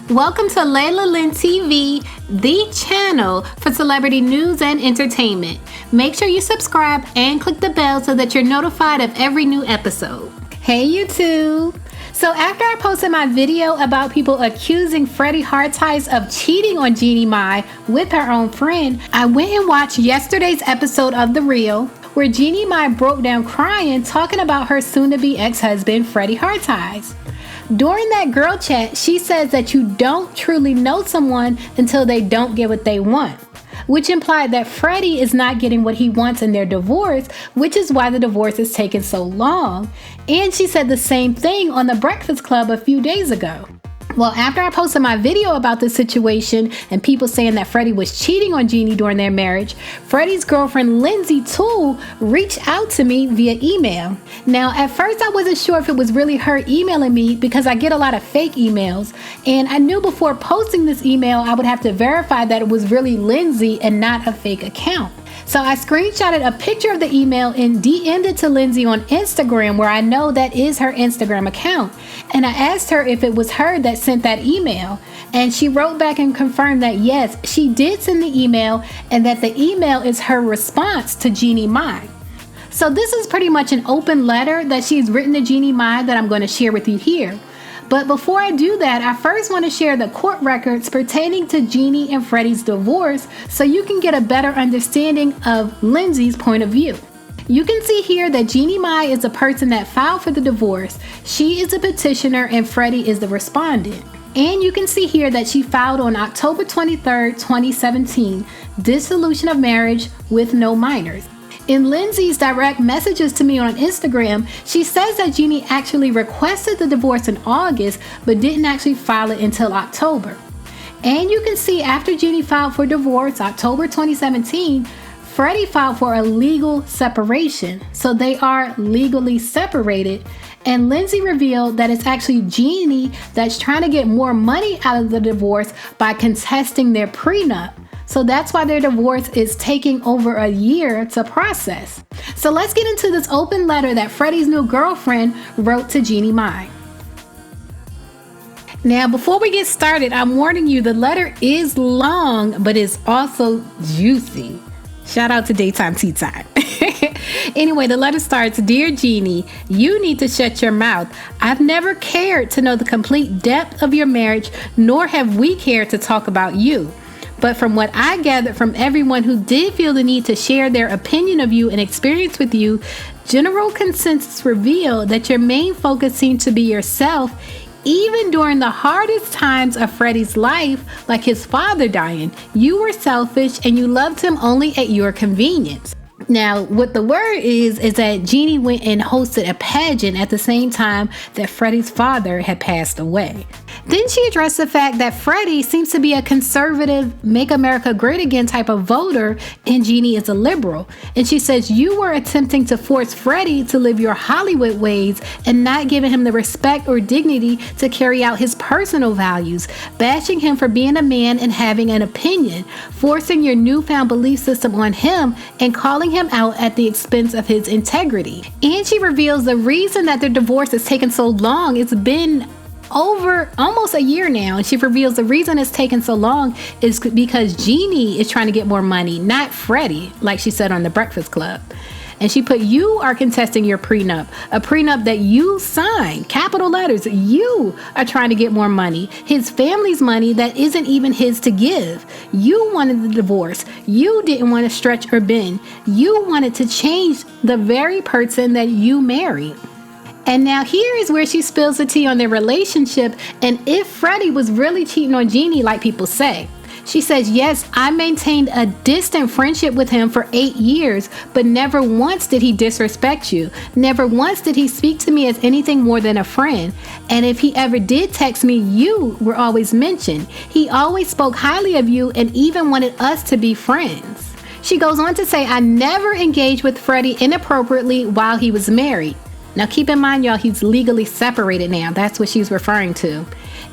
Welcome to Layla Lynn TV, the channel for celebrity news and entertainment. Make sure you subscribe and click the bell so that you're notified of every new episode. Hey YouTube! So after I posted my video about people accusing Freddy Harteis of cheating on Jeannie Mai with her own friend, I went and watched yesterday's episode of The Real, where Jeannie Mai broke down crying talking about her soon-to-be ex-husband Freddy Harteis. During that girl chat, she says that you don't truly know someone until they don't get what they want, which implied that Freddie is not getting what he wants in their divorce, which is why the divorce is taking so long. And she said the same thing on The Breakfast Club a few days ago. Well, after I posted my video about this situation and people saying that Freddie was cheating on Jeannie during their marriage, Freddie's girlfriend Linsey Toole reached out to me via email. Now, at first I wasn't sure if it was really her emailing me because I get a lot of fake emails, and I knew before posting this email I would have to verify that it was really Linsey and not a fake account. So I screenshotted a picture of the email and DM'd it to Linsey on Instagram, where I know that is her Instagram account. And I asked her if it was her that sent that email. And she wrote back and confirmed that yes, she did send the email and that the email is her response to Jeannie Mai. So this is pretty much an open letter that she's written to Jeannie Mai that I'm going to share with you here. But before I do that, I first want to share the court records pertaining to Jeannie and Freddy's divorce so you can get a better understanding of Linsey's point of view. You can see here that Jeannie Mai is the person that filed for the divorce. She is the petitioner and Freddie is the respondent. And you can see here that she filed on October 23rd, 2017, dissolution of marriage with no minors. In Linsey's direct messages to me on Instagram, she says that Jeannie actually requested the divorce in August, but didn't actually file it until October. And you can see after Jeannie filed for divorce, October 2017, Freddie filed for a legal separation. So they are legally separated. And Linsey revealed that it's actually Jeannie that's trying to get more money out of the divorce by contesting their prenup. So that's why their divorce is taking over a year to process. So let's get into this open letter that Freddie's new girlfriend wrote to Jeannie Mai. Now, before we get started, I'm warning you, the letter is long, but it's also juicy. Shout out to Daytime Tea Time. Anyway, the letter starts, "Dear Jeannie, you need to shut your mouth. I've never cared to know the complete depth of your marriage, nor have we cared to talk about you. But from what I gathered from everyone who did feel the need to share their opinion of you and experience with you, general consensus revealed that your main focus seemed to be yourself, even during the hardest times of Freddie's life, like his father dying. You were selfish and you loved him only at your convenience." Now, what the word is that Jeannie went and hosted a pageant at the same time that Freddie's father had passed away. Then she addressed the fact that Freddie seems to be a conservative, make America great again type of voter, and Jeannie is a liberal. And she says you were attempting to force Freddie to live your Hollywood ways and not giving him the respect or dignity to carry out his personal values, bashing him for being a man and having an opinion, forcing your newfound belief system on him, and calling him out at the expense of his integrity. And she reveals the reason that their divorce has taken so long. It's been over almost a year now, and she reveals the reason it's taken so long is because Jeannie is trying to get more money, not Freddie, like she said on The Breakfast Club. And she put, "You are contesting your prenup, a prenup that you signed, capital letters. You are trying to get more money, his family's money that isn't even his to give. You wanted the divorce. You didn't want to stretch or bend. You wanted to change the very person that you married." And now here is where she spills the tea on their relationship and if Freddie was really cheating on Jeannie like people say. She says, "Yes, I maintained a distant friendship with him for 8 years, but never once did he disrespect you. Never once did he speak to me as anything more than a friend. And if he ever did text me, you were always mentioned. He always spoke highly of you and even wanted us to be friends." She goes on to say, "I never engaged with Freddie inappropriately while he was married. Now keep in mind, y'all, he's legally separated now. That's what she's referring to.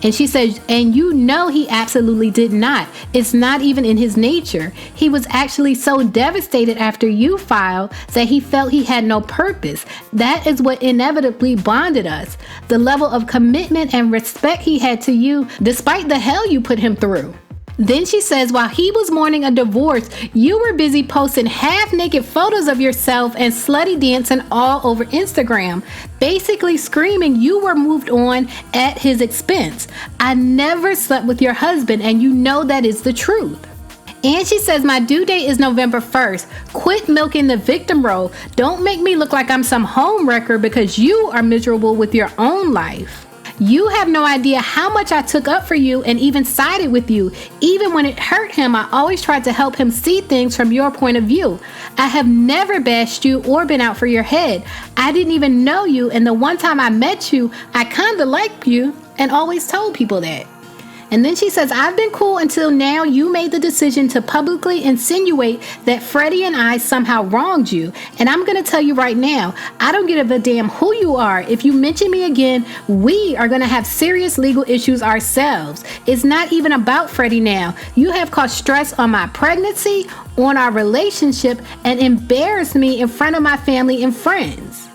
And she says, and you know he absolutely did not. It's not even in his nature. He was actually so devastated after you filed that he felt he had no purpose. That is what inevitably bonded us. The level of commitment and respect he had to you, despite the hell you put him through. Then she says, while he was mourning a divorce, you were busy posting half-naked photos of yourself and slutty dancing all over Instagram, basically screaming you were moved on at his expense. I never slept with your husband, and you know that is the truth. And she says, my due date is November 1st. Quit milking the victim role. Don't make me look like I'm some homewrecker because you are miserable with your own life. You have no idea how much I took up for you and even sided with you. Even when it hurt him, I always tried to help him see things from your point of view. I have never bashed you or been out for your head. I didn't even know you, and the one time I met you, I kinda liked you and always told people that. And then she says, I've been cool until now you made the decision to publicly insinuate that Freddie and I somehow wronged you. And I'm going to tell you right now, I don't give a damn who you are. If you mention me again, we are going to have serious legal issues ourselves. It's not even about Freddie now. You have caused stress on my pregnancy, on our relationship, and embarrassed me in front of my family and friends.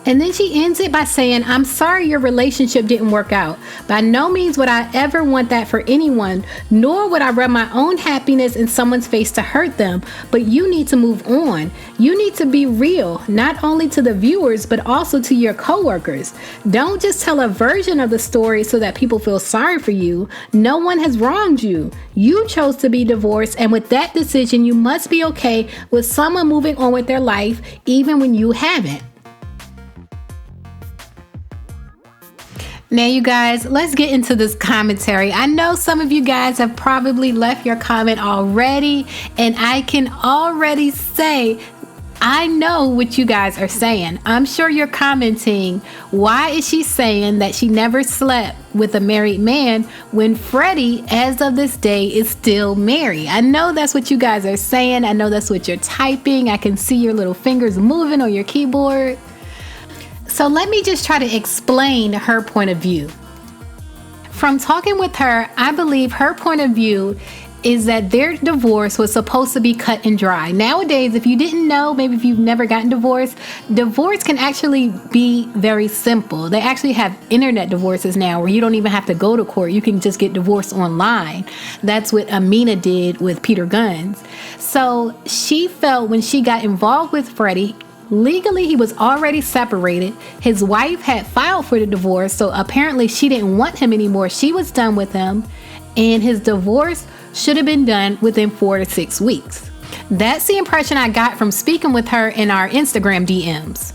And then she ends it by saying, I'm sorry your relationship didn't work out. By no means would I ever want that for anyone, nor would I rub my own happiness in someone's face to hurt them. But you need to move on. You need to be real, not only to the viewers, but also to your coworkers. Don't just tell a version of the story so that people feel sorry for you. No one has wronged you. You chose to be divorced, and with that decision, you must be okay with someone moving on with their life, even when you haven't. Now, you guys, let's get into this commentary. I know some of you guys have probably left your comment already, and I can already say I know what you guys are saying. I'm sure you're commenting, why is she saying that she never slept with a married man when Freddie, as of this day, is still married? I know that's what you guys are saying. I know that's what you're typing. I can see your little fingers moving on your keyboard. So let me just try to explain her point of view. From talking with her, I believe her point of view is that their divorce was supposed to be cut and dry. Nowadays, if you didn't know, maybe if you've never gotten divorced, divorce can actually be very simple. They actually have internet divorces now where you don't even have to go to court. You can just get divorced online. That's what Amina did with Peter Guns. So she felt when she got involved with Freddie, legally, he was already separated. His wife had filed for the divorce, so apparently she didn't want him anymore. She was done with him, and his divorce should have been done within 4 to 6 weeks. That's the impression I got from speaking with her in our Instagram DMs.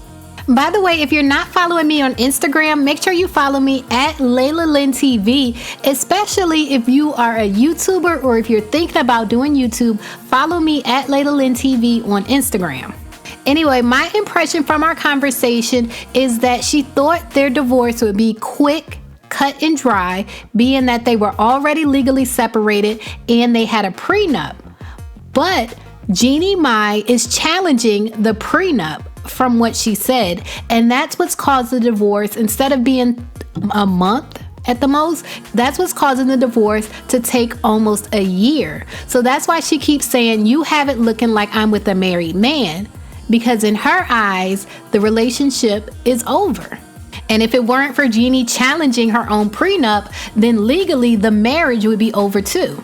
By the way, if you're not following me on Instagram, make sure you follow me at Layla Lynn TV, especially if you are a YouTuber or if you're thinking about doing YouTube, follow me at Layla Lynn TV on Instagram. Anyway, my impression from our conversation is that she thought their divorce would be quick, cut and dry, being that they were already legally separated and they had a prenup. But Jeannie Mai is challenging the prenup from what she said, and that's what's caused the divorce. Instead of being a month at the most, that's what's causing the divorce to take almost a year. So that's why she keeps saying, you have it looking like I'm with a married man. Because in her eyes, the relationship is over. And if it weren't for Jeannie challenging her own prenup, then legally the marriage would be over too.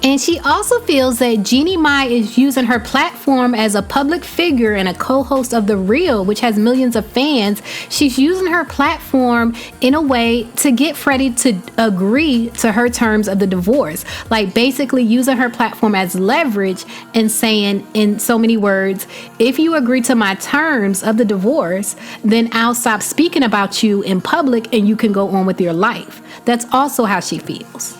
And she also feels that Jeannie Mai is using her platform as a public figure and a co-host of The Real, which has millions of fans. She's using her platform in a way to get Freddie to agree to her terms of the divorce. Like basically using her platform as leverage and saying in so many words, if you agree to my terms of the divorce, then I'll stop speaking about you in public and you can go on with your life. That's also how she feels.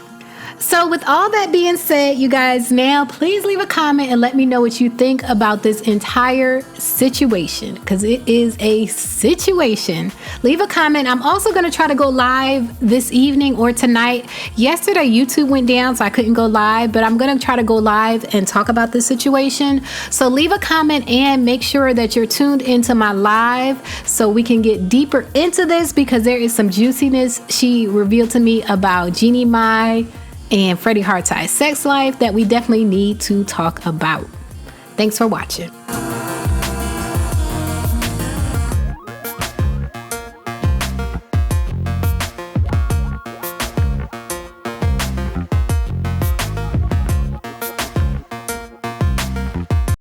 So with all that being said, you guys, now please leave a comment and let me know what you think about this entire situation, because it is a situation. Leave a comment. I'm also going to try to go live this evening or tonight. Yesterday, YouTube went down, so I couldn't go live, but I'm going to try to go live and talk about this situation. So leave a comment and make sure that you're tuned into my live so we can get deeper into this, because there is some juiciness she revealed to me about Jeannie Mai and Freddy Harteis' sex life that we definitely need to talk about. Thanks for watching.